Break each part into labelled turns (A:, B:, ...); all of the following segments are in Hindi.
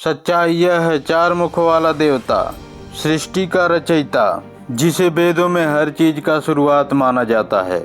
A: सच्चाई यह है, चार मुखों वाला देवता, सृष्टि का रचयिता, जिसे वेदों में हर चीज का शुरुआत माना जाता है।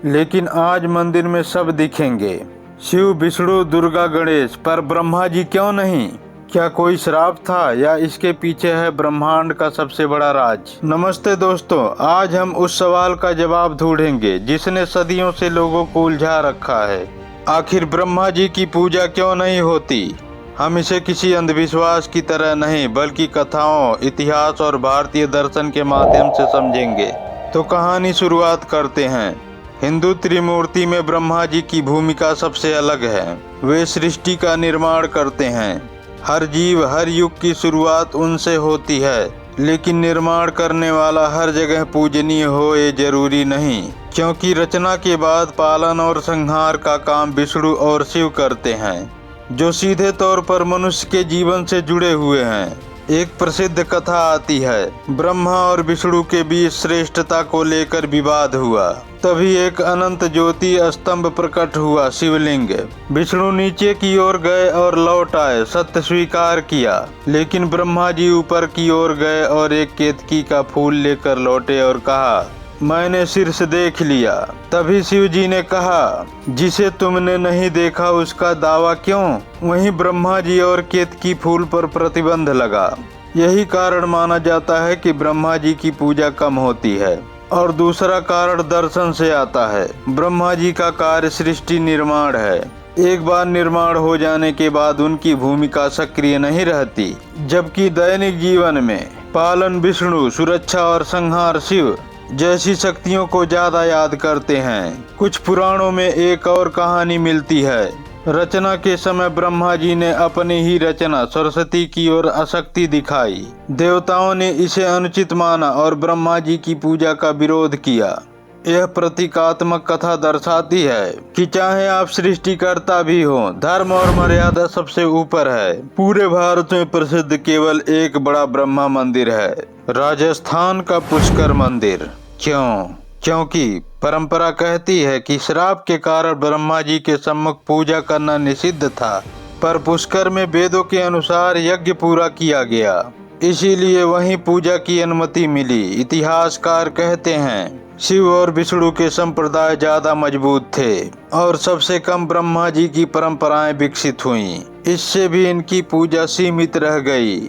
A: लेकिन आज मंदिर में सब दिखेंगे, शिव, विष्णु, दुर्गा, गणेश, पर ब्रह्मा जी क्यों नहीं? क्या कोई श्राप था या इसके पीछे है ब्रह्मांड का सबसे बड़ा राज? नमस्ते दोस्तों, आज हम उस सवाल का जवाब ढूंढेंगे जिसने सदियों से लोगों को उलझा रखा है। आखिर ब्रह्मा जी की पूजा क्यों नहीं होती? हम इसे किसी अंधविश्वास की तरह नहीं बल्कि कथाओं, इतिहास और भारतीय दर्शन के माध्यम से समझेंगे। तो कहानी शुरुआत करते हैं। हिंदू त्रिमूर्ति में ब्रह्मा जी की भूमिका सबसे अलग है। वे सृष्टि का निर्माण करते हैं। हर जीव, हर युग की शुरुआत उनसे होती है, लेकिन निर्माण करने वाला हर जगह पूजनीय हो ये जरूरी नहीं, क्योंकि रचना के बाद पालन और संहार का काम विष्णु और शिव करते हैं, जो सीधे तौर पर मनुष्य के जीवन से जुड़े हुए हैं। एक प्रसिद्ध कथा आती है, ब्रह्मा और विष्णु के बीच श्रेष्ठता को लेकर विवाद हुआ। तभी एक अनंत ज्योति स्तंभ प्रकट हुआ, शिवलिंग। विष्णु नीचे की ओर गए और लौट आए, सत्य स्वीकार किया। लेकिन ब्रह्मा जी ऊपर की ओर गए और एक केतकी का फूल लेकर लौटे और कहा, मैंने शीर्ष देख लिया। तभी शिव जी ने कहा, जिसे तुमने नहीं देखा उसका दावा क्यों? वहीं ब्रह्मा जी और केतकी फूल पर प्रतिबंध लगा। यही कारण माना जाता है कि ब्रह्मा जी की पूजा कम होती है। और दूसरा कारण दर्शन से आता है। ब्रह्मा जी का कार्य सृष्टि निर्माण है। एक बार निर्माण हो जाने के बाद उनकी भूमिका सक्रिय नहीं रहती, जबकि दैनिक जीवन में पालन विष्णु, सुरक्षा और संहार शिव जैसी शक्तियों को ज्यादा याद करते हैं। कुछ पुराणों में एक और कहानी मिलती है। रचना के समय ब्रह्मा जी ने अपनी ही रचना सरस्वती की ओर आसक्ति दिखाई। देवताओं ने इसे अनुचित माना और ब्रह्मा जी की पूजा का विरोध किया। यह प्रतीकात्मक कथा दर्शाती है कि चाहे आप सृष्टिकर्ता भी हो, धर्म और मर्यादा सबसे ऊपर है। पूरे भारत में प्रसिद्ध केवल एक बड़ा ब्रह्मा मंदिर है, राजस्थान का पुष्कर मंदिर। क्यों? क्योंकि परंपरा कहती है कि श्राप के कारण ब्रह्मा जी के सम्मुख पूजा करना निषिद्ध था, पर पुष्कर में वेदों के अनुसार यज्ञ पूरा किया गया, इसीलिए वहीं पूजा की अनुमति मिली। इतिहासकार कहते हैं शिव और विष्णु के संप्रदाय ज्यादा मजबूत थे और सबसे कम ब्रह्मा जी की परंपराएं विकसित हुईं। इससे भी इनकी पूजा सीमित रह गई।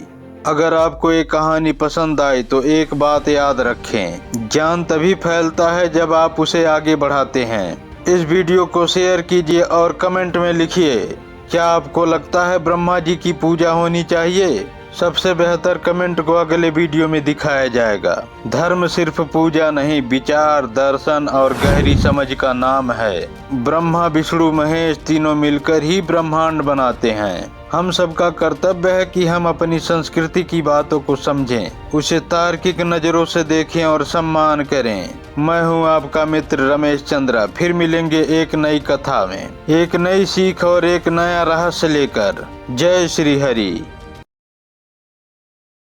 A: अगर आपको ये कहानी पसंद आई तो एक बात याद रखें, ज्ञान तभी फैलता है जब आप उसे आगे बढ़ाते हैं। इस वीडियो को शेयर कीजिए और कमेंट में लिखिए, क्या आपको लगता है ब्रह्मा जी की पूजा होनी चाहिए? सबसे बेहतर कमेंट को अगले वीडियो में दिखाया जाएगा। धर्म सिर्फ पूजा नहीं, विचार, दर्शन और गहरी समझ का नाम है। ब्रह्मा, विष्णु, महेश तीनों मिलकर ही ब्रह्मांड बनाते हैं। हम सबका कर्तव्य है कि हम अपनी संस्कृति की बातों को समझें, उसे तार्किक नजरों से देखें और सम्मान करें। मैं हूं आपका मित्र रमेश चंद्रा। फिर मिलेंगे एक नई कथा में, एक नई सीख और एक नया रहस्य लेकर। जय श्री हरि।